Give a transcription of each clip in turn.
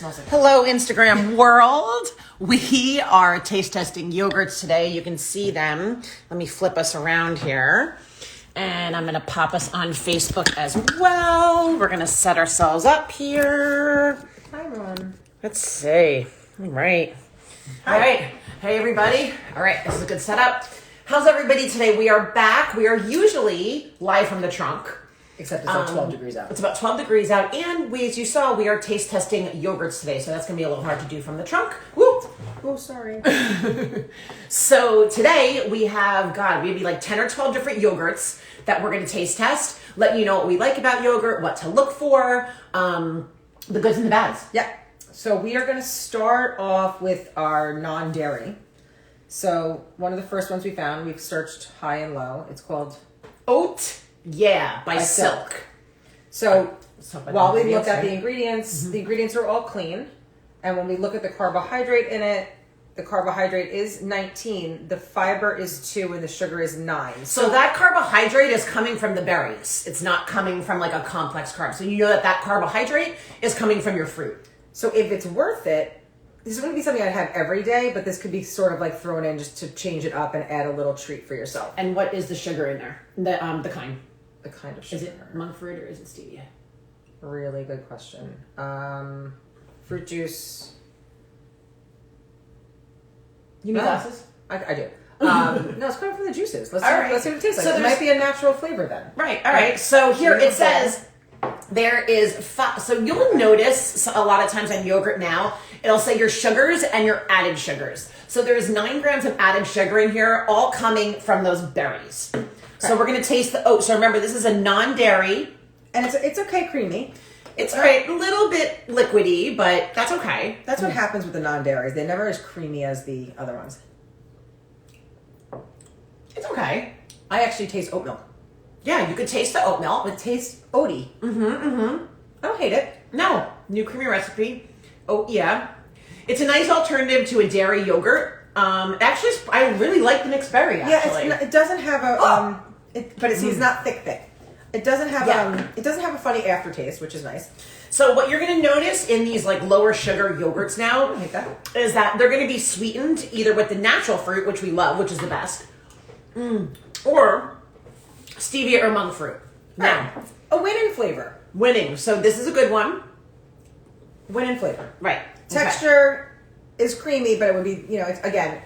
smells like. Hello, Instagram world. We are taste testing yogurts today. You can see them. Let me flip us around here. And I'm going to pop us on Facebook as well. We're going to set ourselves up here. Hi, everyone. Let's see. All right. All right. Hey, everybody. All right. This is a good setup. How's everybody today? We are back. We are usually live from the trunk. Except it's like 12 degrees out. It's about 12 degrees out. And we, as you saw, we are taste testing yogurts today. So that's going to be a little hard to do from the trunk. Woo! Oh, sorry. So today we have, maybe like 10 or 12 different yogurts that we're going to taste test. Let you know what we like about yogurt, what to look for, the goods and the bads. Yeah. So we are going to start off with our non-dairy. So one of the first ones we found, we've searched high and low. It's called Oat Yeah by Silk. So while we look at right? the ingredients are all clean. And when we look at the carbohydrate in it, the carbohydrate is 19, the fiber is 2, and the sugar is 9. So that carbohydrate is coming from the berries. It's not coming from like a complex carb. So you know that carbohydrate is coming from your fruit. So if it's worth it, this wouldn't be something I'd have every day, but this could be sort of like thrown in just to change it up and add a little treat for yourself. And what is the sugar in there? The kind. The kind of sugar. Is it monk fruit or is it stevia? Really good question. Fruit juice. You need glasses? I do. No, it's coming from the juices. Let's see what it tastes like. So it might be a natural flavor then. Right. All right. So here it says there is so you'll notice a lot of times on yogurt now it'll say your sugars and your added sugars. So there's 9 grams of added sugar in here, all coming from those berries. Okay. So we're gonna taste the oat. So remember, this is a non-dairy, and it's okay creamy. It's right, a little bit liquidy, but that's okay. That's what happens with the non-dairies. They're never as creamy as the other ones. It's okay. I actually taste oat milk. Yeah, you could taste the oat milk. It tastes oaty. I don't hate it. No, new creamy recipe. Oh yeah, it's a nice alternative to a dairy yogurt. Actually, I really like the mixed berry. Actually, yeah, it doesn't have a it's not thick. It doesn't have a funny aftertaste, which is nice. So what you're going to notice in these like lower sugar yogurts now is that they're going to be sweetened either with the natural fruit, which we love, which is the best, or stevia or monk fruit. Now, a winning flavor. Winning. So this is a good one. Winning flavor. Right. Texture is creamy, but it would be, again,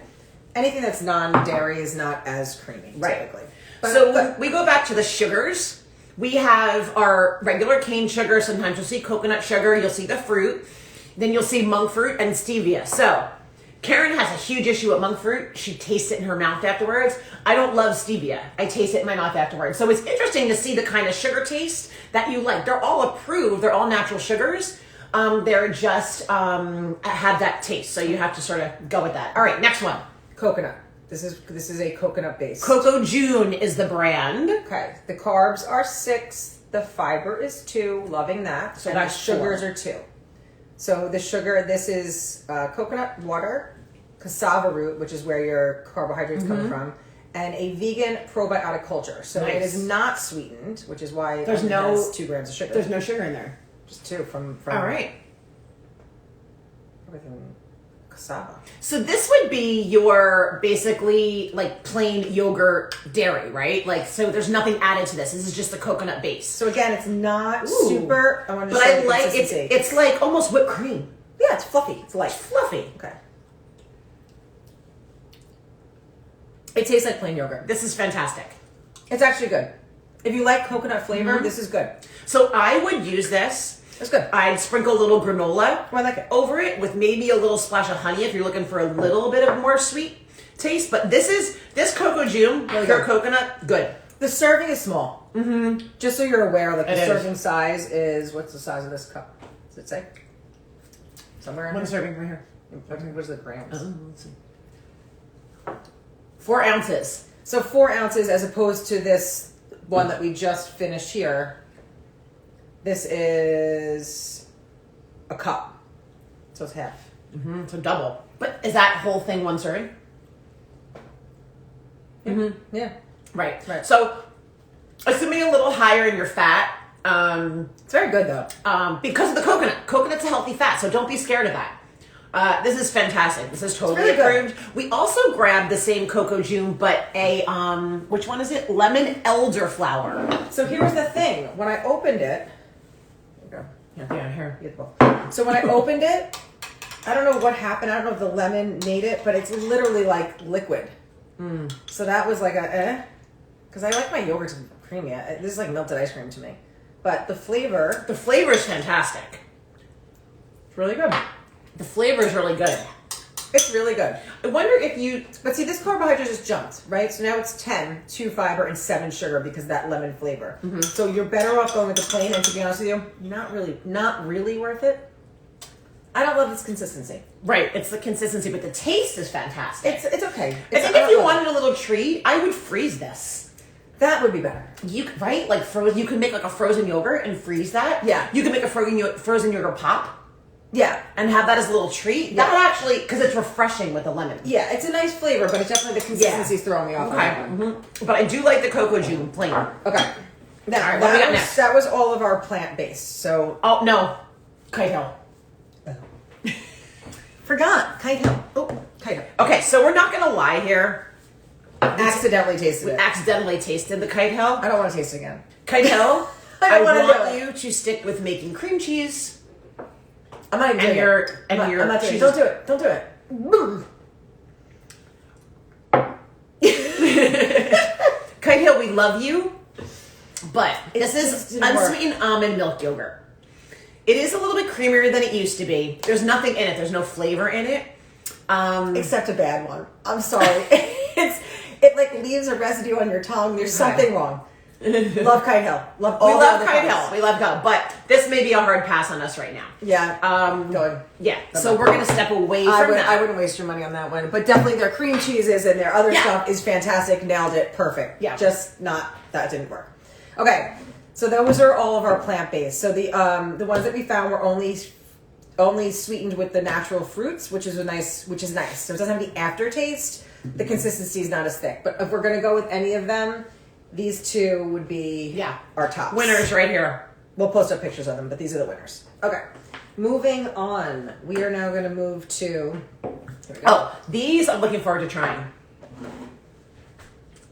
anything that's non-dairy is not as creamy, typically. But, so we go back to the sugars. We have our regular cane sugar. Sometimes you'll see coconut sugar. You'll see the fruit. Then you'll see monk fruit and stevia. So Karen has a huge issue with monk fruit. She tastes it in her mouth afterwards. I don't love stevia. I taste it in my mouth afterwards. So it's interesting to see the kind of sugar taste that you like. They're all approved. They're all natural sugars. They're just have that taste. So you have to sort of go with that. All right, next one. Coconut. This is a coconut base. Coco June is the brand. Okay. The carbs are 6. The fiber is 2. Loving that. So and that's the sugars 4. are 2. So the sugar, this is coconut water, cassava root, which is where your carbohydrates come from, and a vegan probiotic culture. So it is not sweetened, which is why it has 2 grams of sugar. There's no sugar in there. Just 2 from All right. Everything cassava. So this would be your basically like plain yogurt dairy, right? Like, so there's nothing added to this. This is just the coconut base. So again, it's not super. I want to but show I the like consistency. it's like almost whipped cream. Yeah, it's fluffy. It's light. It's fluffy. Okay. It tastes like plain yogurt. This is fantastic. It's actually good. If you like coconut flavor, this is good. So I would use this. It's good. I'd sprinkle a little granola I like it. over it with maybe a little splash of honey if you're looking for a little bit of more sweet taste. But this Coco June, pure coconut, good. The serving is small. Just so you're aware, like the serving size is, what's the size of this cup? Does it say? Somewhere in One here? serving right here. What is the grams? Let's see. 4 ounces. So 4 ounces as opposed to this one that we just finished here. This is a cup. So it's half. So double. But is that whole thing 1 serving? Yeah. Right. So assuming a little higher in your fat, It's very good though. Because of the coconut. Coconut's a healthy fat, so don't be scared of that. This is fantastic. This is totally really good. approved. We also grabbed the same Coco June, but a which one is it? Lemon elderflower. So here's the thing. When I opened it, Yeah, here. beautiful. So when I opened it, I don't know what happened. I don't know if the lemon made it, but it's literally like liquid. So that was like because I like my yogurt creamy. This is like melted ice cream to me. But the flavor is fantastic. it's really good. The flavor is really good. It's really good. I wonder if you. But see, this carbohydrate just jumped, right? So now it's 10, 2 fiber, and 7 sugar because of that lemon flavor. So you're better off going with the plain, and to be honest with you, not really worth it. I don't love this consistency. Right, it's the consistency, but the taste is fantastic. It's okay. I think if you wanted a little treat, I would freeze this. That would be better. Right? Like frozen. You can make like a frozen yogurt and freeze that. Yeah. You can make a frozen yogurt pop. Yeah. And have that as a little treat. Yeah. That actually, because it's refreshing with the lemon. Yeah, it's a nice flavor, but it's definitely the consistency's throwing me off. Okay. On that one. But I do like the Coco June plain. Okay. Now, All right, what do we got was, next? that was all of our plant-based. So Oh, no. Kite Hill. forgot Kite Hill. Oh, Kite Hill. Okay, so we're not going to lie here. Accidentally tasted We it. accidentally tasted the Kite Hill. I don't want to taste it again. Kite Hill, I I don't wanna want do you to stick with making cream cheese. I'm not even And doing your- it. and I'm your not doing it. cheese. Don't do it. Don't do it. Boom. Kite Hill, we love you, but this just is didn't work. unsweetened almond milk yogurt. It is a little bit creamier than it used to be. There's nothing in it. There's no flavor in it. Except a bad one. I'm sorry. It like leaves a residue on your tongue. There's something wrong. Love Kite Hill. Love all We the love other Kite kinds. Hill. We love Go, but this may be a hard pass on us right now. Yeah. Going. Yeah. So we're gonna step away from that. I wouldn't waste your money on that one. But definitely their cream cheeses and their other Yeah. stuff is fantastic. Nailed it. Perfect. Yeah. Just not that didn't work. Okay. So those are all of our plant based. So the ones that we found were only sweetened with the natural fruits, which is nice. So it doesn't have the aftertaste. The consistency is not as thick. But if we're gonna go with any of them, these two would be our tops. Winners right here. We'll post up pictures of them, but these are the winners. Okay. Moving on. We are now going to move to... Here we go. Oh, these I'm looking forward to trying.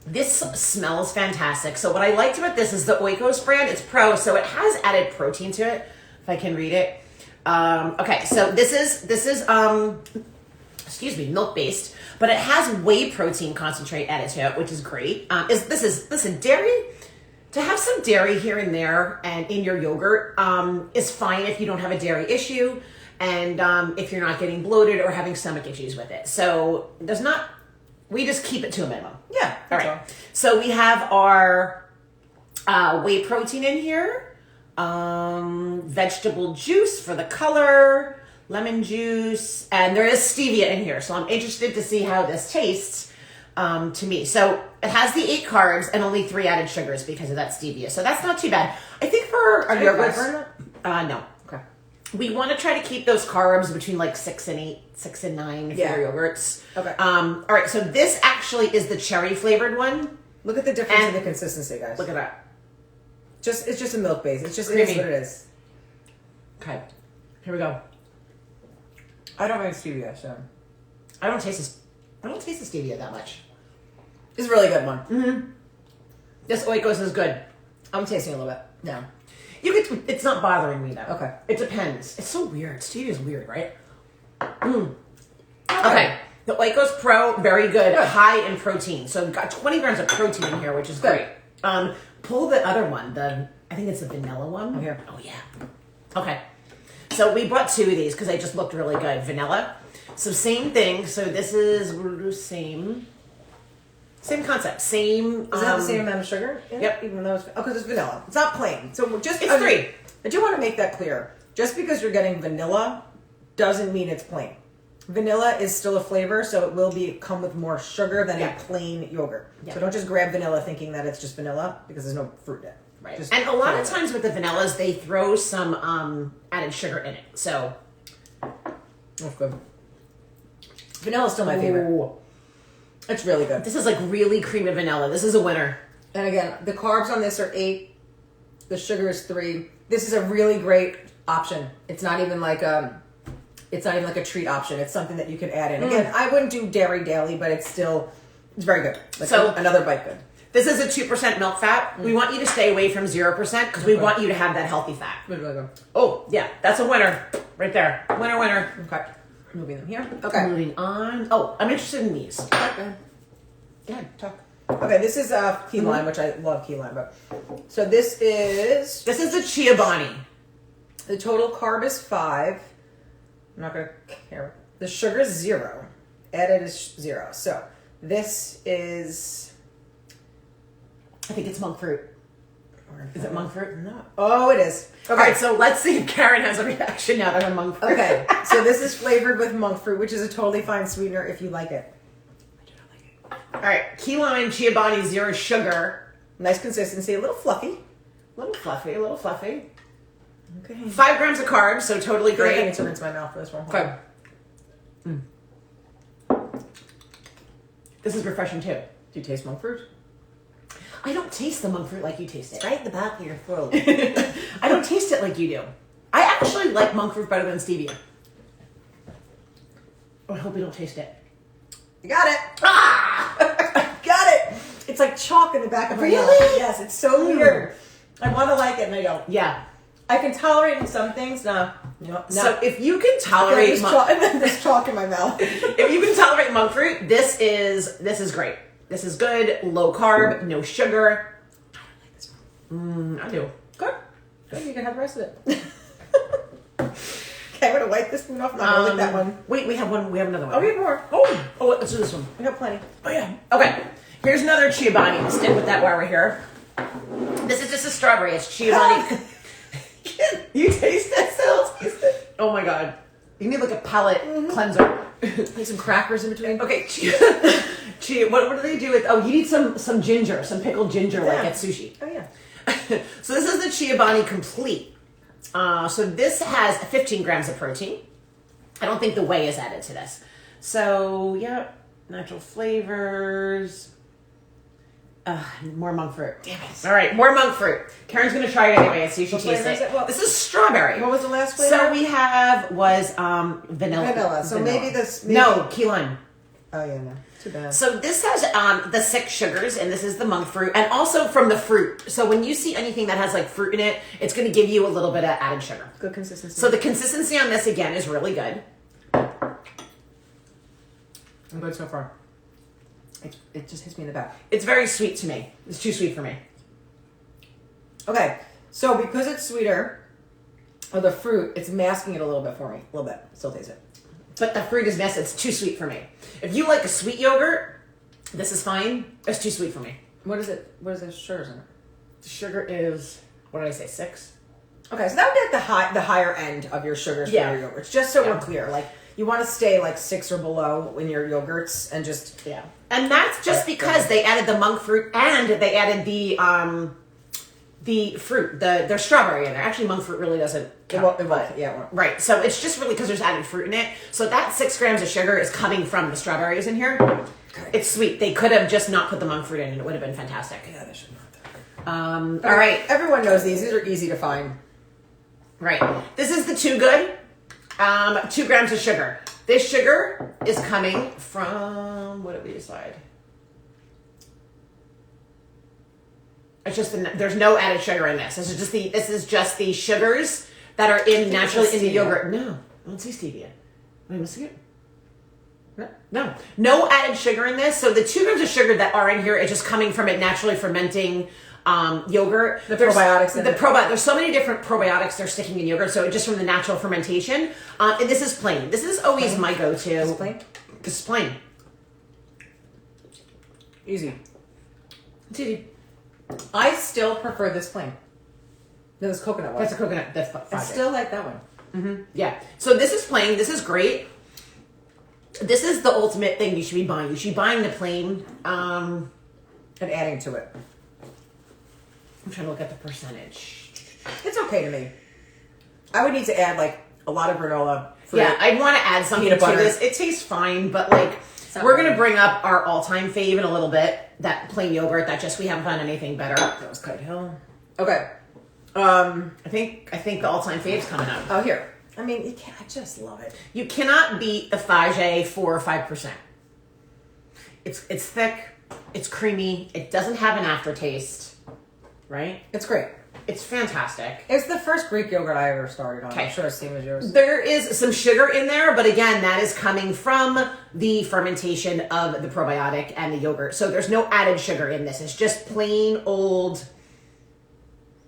This smells fantastic. So what I liked about this is the Oikos brand. It's pro, so it has added protein to it. If I can read it. Okay, so this is milk based, but it has whey protein concentrate added to it, which is great. Listen, dairy. To have some dairy here and there and in your yogurt is fine if you don't have a dairy issue and if you're not getting bloated or having stomach issues with it. So we just keep it to a minimum. Yeah. All right. So we have our whey protein in here, vegetable juice for the color, lemon juice, and there is stevia in here. So I'm interested to see how this tastes to me. So it has the 8 carbs and only 3 added sugars because of that stevia. So that's not too bad. I think for our yogurts, no. Okay. We want to try to keep those carbs between like 6 and 8, 6 and 9 for your yogurts. Okay. All right. So this actually is the cherry flavored one. Look at the difference in the consistency, guys. Look at that. It's just a milk base. It is Creamy. what it is. Okay. Here we go. I don't like stevia, so... I don't taste the stevia that much. It's a really good one. Mm-hmm. This Oikos is good. I'm tasting a little bit now. It's not bothering me though. Okay. It depends. It's so weird. Stevia is weird, right? Okay. The Oikos Pro, very good. High in protein. So we've got 20 grams of protein in here, which is great. Pull the other one. I think it's the vanilla one. Oh, here. Oh, yeah. Okay. So we brought 2 of these because they just looked really good. Vanilla. So same thing. So this is same concept. Same. Is it have the same amount of sugar in Yep. it? Even though it's... because it's vanilla. It's not plain. So just... It's 3. I do want to make that clear. Just because you're getting vanilla doesn't mean it's plain. Vanilla is still a flavor, so it will come with more sugar than a plain yogurt. Yeah. So don't just grab vanilla thinking that it's just vanilla because there's no fruit in it. Right. Just And a lot of vanilla. times with the vanillas, they throw some added sugar in it. So That's good. Vanilla's still my favorite. Ooh. It's really good. This is like really creamy vanilla. This is a winner. And again, the carbs on this are 8 The sugar is 3. This is a really great option. It's not even like a treat option. It's something that you can add in. Again, I wouldn't do dairy daily, but it's very good. Like So- another bite good. This is a 2% milk fat. We want you to stay away from 0% because we want you to have that healthy fat. Really good. Oh, yeah. That's a winner. Right there. Winner, winner. Okay. Moving them here. Okay. Moving on. Oh, I'm interested in these. Okay. Go ahead, talk. Okay, this is key lime, which I love key lime. But so this is This is the Chobani. the total carb is 5. I'm not gonna care. The sugar is 0. Added is 0. So this is. I think it's monk fruit. Is it monk fruit? No. Oh, it is. Okay. All right, so let's see if Karen has a reaction now that I'm monk fruit. Okay, so this is flavored with monk fruit, which is a totally fine sweetener if you like it. I do not like it. All right, key lime Chobani 0 sugar. Nice consistency, a little fluffy. A little fluffy, a little fluffy. Okay. 5 grams of carbs, so totally I need great. to rinse my mouth for this one. Okay. This is refreshing too. Do you taste monk fruit? I don't taste the monk fruit like you taste it. Right in the back of your throat. I don't taste it like you do. I actually like monk fruit better than stevia. I hope you don't taste it. You got it. Ah! Got it. It's like chalk in the back of my mouth. Really? Yes, it's so weird. I want to like it and I don't. Yeah. I can tolerate in some things. No. So if you can tolerate there's chalk in my mouth. if you can tolerate monk fruit, this is great. This is good. Low carb, no sugar. I don't like this one. I do. Good. Good. You can have the rest of it. Okay, I'm gonna wipe this one off. I'm not gonna lick that one. Wait, we have one. We have another one. Oh, we have more. Oh, let's do this one. We have plenty. Oh yeah. Okay. Here's another Chobani. Stick with that while we're here. This is just a strawberry. It's Chobani. You taste it still? Taste it. Oh my god. You need like a palate cleanser. Need some crackers in between. Okay. What do they do with? Oh, you need some ginger, some pickled ginger, like Yeah. at sushi. Oh yeah. So this is the Chobani Complete. So this has 15 grams of protein. I don't think the whey is added to this. So yeah, natural flavors. More monk fruit. Damn it. All right, more monk fruit. Karen's going to try it anyway and see if she What tastes flavor is it. it? Well, this is strawberry. What was the last flavor? So we vanilla. Vanilla. So maybe this. Maybe... No, key lime. Oh yeah, no. Too bad. So this has the 6 sugars, and this is the monk fruit, and also from the fruit. So when you see anything that has like fruit in it, it's going to give you a little bit of added sugar. Good consistency. So the consistency on this again is really good. I'm good so far. It just hits me in the back. It's very sweet to me. It's too sweet for me. Okay, so because it's sweeter, or the fruit, it's masking it a little bit for me. A little bit. Still taste it. But the fruit is messed. It's too sweet for me. If you like a sweet yogurt, this is fine. It's too sweet for me. What is it? What is the sugars in it? The sugar is, what did I say, 6? Okay, so that would be like the higher end of your sugars for your yogurts. Just so we're clear, like you want to stay like 6 or below in your yogurts, and just And that's just because they added the monk fruit and they added the fruit, the strawberry in there. Actually, monk fruit really doesn't count. It won't. Right, so it's just really because there's added fruit in it. So that 6 grams of sugar is coming from the strawberries in here. Okay. It's sweet. They could have just not put the monk fruit in and it would have been fantastic. Yeah, they should not. All right. Everyone knows these. These are easy to find. Right. This is the Too Good. 2 grams of sugar. This sugar is coming from, what did we decide? It's just there's no added sugar in this. This is just the sugars that are in naturally in the yogurt. No, I don't see stevia. Am I missing it? No added sugar in this. So the 2 grams of sugar that are in here is just coming from it naturally fermenting yogurt. Probiotics. There's so many different probiotics they're sticking in yogurt. So just from the natural fermentation. And this is plain. This is always my go-to. Is it plain? This is plain. Easy. It's easy. I still prefer this plain. No, this coconut one. That's a coconut. That's I still like that one. Yeah. So this is plain. This is great. This is the ultimate thing you should be buying. You should be buying the plain. And adding to it. I'm trying to look at the percentage. It's okay to me. I would need to add like a lot of granola. Fruit. Yeah, I'd want to add something Peanut to butter. this. It tastes fine, but like we're gonna bring up our all-time fave in a little bit. That plain yogurt that just we haven't found anything better. That was Kite Hill. Okay. I think the all-time fave's coming up. Oh, here. I mean, you can't. I just love it. You cannot beat the Fage 4 or 5%. It's thick. It's creamy. It doesn't have an aftertaste. Right? It's great. It's fantastic. It's the first Greek yogurt I ever started on. Okay. I'm sure it's the same as yours. There is some sugar in there, but again, that is coming from the fermentation of the probiotic and the yogurt. So there's no added sugar in this. It's just plain old,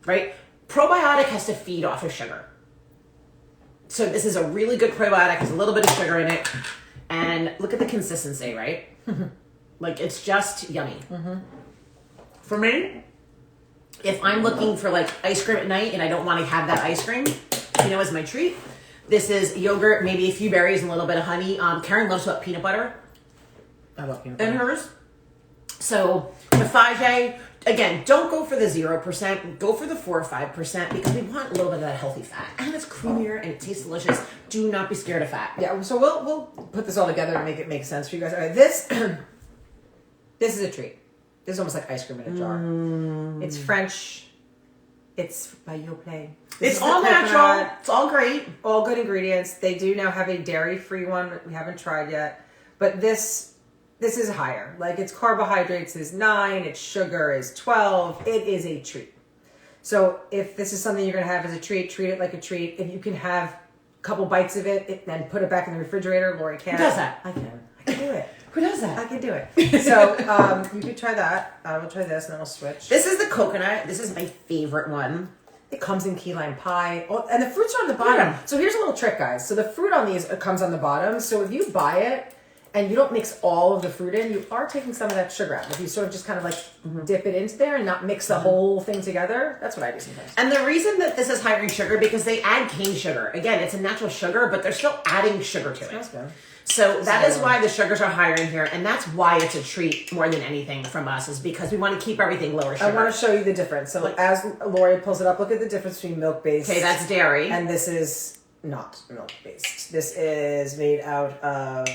right? Probiotic has to feed off of sugar. So this is a really good probiotic. There's a little bit of sugar in it. And look at the consistency, right? Like, it's just yummy. For me, if I'm looking for like ice cream at night and I don't want to have that ice cream, as my treat, this is yogurt, maybe a few berries and a little bit of honey. Karen loves peanut butter. I love peanut In butter. hers. So the Fage, again, don't go for the 0%. Go for the 4 or 5% because we want a little bit of that healthy fat. And it's creamier and it tastes delicious. Do not be scared of fat. Yeah, so we'll put this all together and make it make sense for you guys. All right, this is a treat. This is almost like ice cream in a jar. It's French. It's by Yoplait. It's all natural. It's all great. All good ingredients. They do now have a dairy-free one that we haven't tried yet. But this is higher. Like, its carbohydrates is 9, its sugar is 12. It is a treat. So if this is something you're going to have as a treat it like a treat. If you can have a couple bites of it, then put it back in the refrigerator. Lori can. Who does that? I can do it. Who does that? I can do it. So you could try that. We'll try this and then we'll switch. This is the coconut. This is my favorite one. It comes in key lime pie. Oh, and the fruits are on the bottom. Yeah. So here's a little trick, guys. So the fruit on these comes on the bottom. So if you buy it and you don't mix all of the fruit in, you are taking some of that sugar out. If you sort of just kind of like dip it into there and not mix the whole thing together, that's what I do sometimes. And the reason that this is higher in sugar, because they add cane sugar. Again, it's a natural sugar, but they're still adding sugar to it. Smells good. So that is why the sugars are higher in here, and that's why it's a treat more than anything from us, is because we want to keep everything lower sugar. I want to show you the difference. So as Lori pulls it up, look at the difference between milk-based. Okay, that's dairy. And this is not milk-based. This is made out of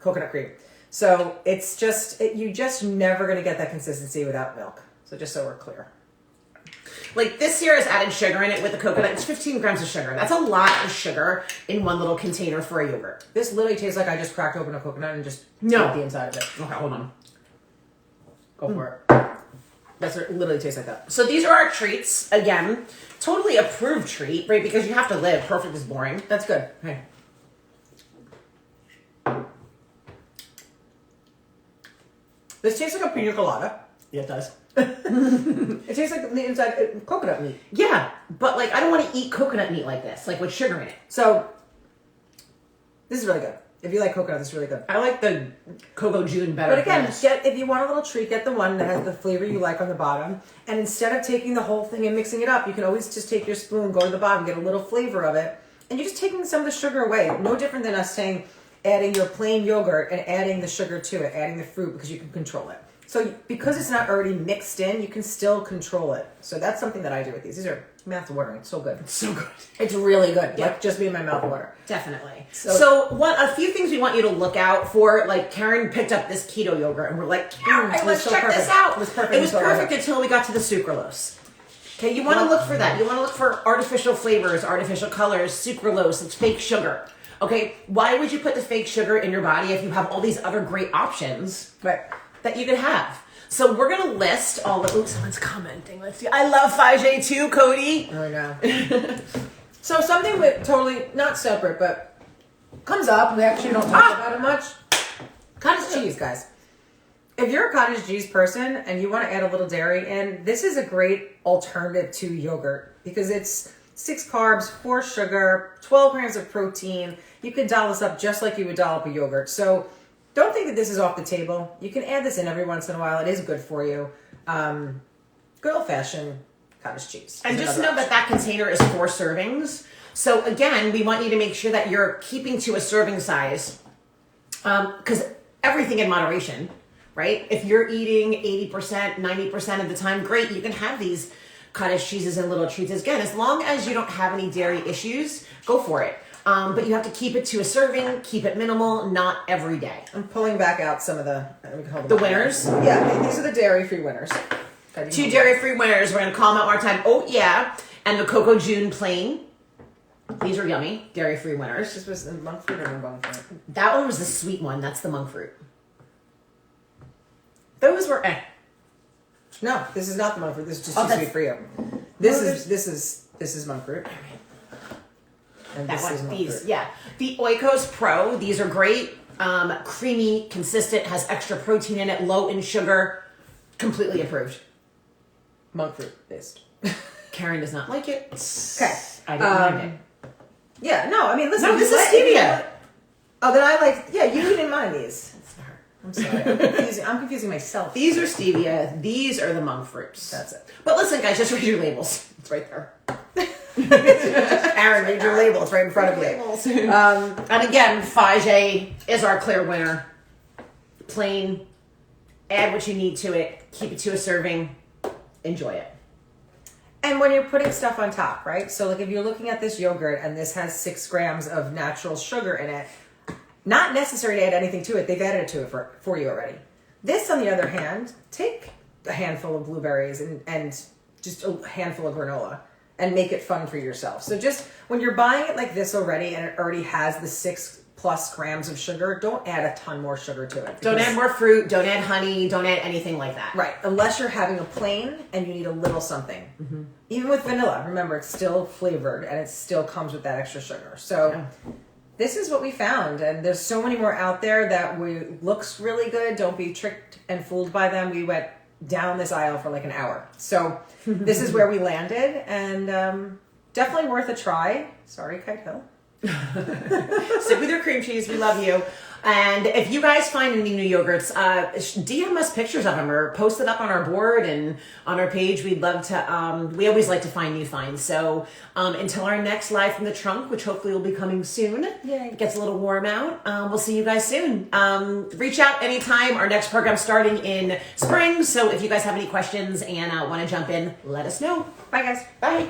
coconut cream. So it's just, you just never going to get that consistency without milk. So just so we're clear. Like, this here is added sugar in it with the coconut. It's 15 grams of sugar. That's a lot of sugar in one little container for a yogurt. This literally tastes like I just cracked open a coconut and just ate the inside of it. Okay, hold on. Go for it. That's what it literally tastes like that. So these are our treats. Again, totally approved treat, right? Because you have to live. Perfect is boring. That's good. Okay. This tastes like a pina colada. Yeah, it does. It tastes like the inside coconut meat. Yeah, but like, I don't want to eat coconut meat like this, like with sugar in it. So this is really good. If you like coconut, this is really good. I like the Coco June better. But again, than this. if you want a little treat, get the one that has the flavor you like on the bottom. And instead of taking the whole thing and mixing it up, you can always just take your spoon, go to the bottom, get a little flavor of it. And you're just taking some of the sugar away. No different than us saying adding your plain yogurt and adding the sugar to it, adding the fruit, because you can control it. So because it's not already mixed in, you can still control it. So that's something that I do with these. These are mouth watering. It's so good. It's so good. It's really good. Yeah. Like just me and my mouth water. Definitely. So a few things we want you to look out for. Like, Karen picked up this keto yogurt, and we're like, all right, it was let's so check perfect. this out. It was perfect. It was It's all perfect right. until we got to the sucralose. Okay, you want to look for that. You want to look for artificial flavors, artificial colors, sucralose. It's fake sugar. Okay, why would you put the fake sugar in your body if you have all these other great options Right. that you could have? So we're gonna list all the. Ooh, someone's commenting. Let's see. I love 5J too, Cody. Oh, no. So something that totally not separate, but comes up. We actually don't talk about it much. Cottage cheese, guys. If you're a cottage cheese person and you want to add a little dairy in, this is a great alternative to yogurt because it's 6 carbs, 4 sugar, 12 grams of protein. You could doll this up just like you would doll up a yogurt. So don't think that this is off the table. You can add this in every once in a while. It is good for you. Good old-fashioned cottage cheese. And is just another know that that container is 4 servings. So again, we want you to make sure that you're keeping to a serving size, because everything in moderation, right? If you're eating 80%, 90% of the time, great. You can have these cottage cheeses and little treats. Again, as long as you don't have any dairy issues, go for it. But you have to keep it to a serving, keep it minimal, not every day. I'm pulling back out some of the winners? Yeah, these are the dairy-free winners. 2 dairy-free winners. We're going to call them out one more time. Oh, yeah. and the Cocoa June plain. These are yummy, dairy-free winners. This was the monk fruit or no monk fruit? That one was the sweet one. That's the monk fruit. Those were No, this is not the monk fruit. This is just too sweet for you. This is monk fruit. And That this one, is monk these, fruit. yeah. The Oikos Pro, these are great. Creamy, consistent, has extra protein in it, low in sugar. Completely approved. Monk fruit based. Karen does not like it. Okay. I don't mind it. Yeah, no, I mean, listen. No, this you is let- stevia. Oh, then I like, yeah, you didn't mind these. It's not her. I'm sorry. I'm confusing myself. These are stevia. These are the monk fruits. That's it. But listen, guys, just read your labels. It's right there. Aaron, read your label. It's right in front of you. And again, Fage is our clear winner. Plain. Add what you need to it. Keep it to a serving. Enjoy it. And when you're putting stuff on top, right? So, like, if you're looking at this yogurt and this has 6 grams of natural sugar in it, not necessary to add anything to it. They've added it to it for you already. This, on the other hand, take a handful of blueberries and just a handful of granola and make it fun for yourself. So just when you're buying it like this already and it already has the 6+ grams of sugar, don't add a ton more sugar to it. Don't add more fruit. Don't add honey. Don't add anything like that. Right, unless you're having a plain and you need a little something. Mm-hmm. Even with vanilla, remember, it's still flavored and it still comes with that extra sugar. So this is what we found, and there's so many more out there that looks really good. Don't be tricked and fooled by them. We went down this aisle for like an hour. So this is where we landed, and definitely worth a try. Sorry, Kite Hill. Stick with your cream cheese. We love you. And if you guys find any new yogurts, DM us pictures of them or post it up on our board and on our page. We'd love to, we always like to find new finds. So until our next Live from the Trunk, which hopefully will be coming soon, it gets a little warm out, we'll see you guys soon. Reach out anytime. Our next program's starting in spring. So if you guys have any questions and want to jump in, let us know. Bye, guys. Bye.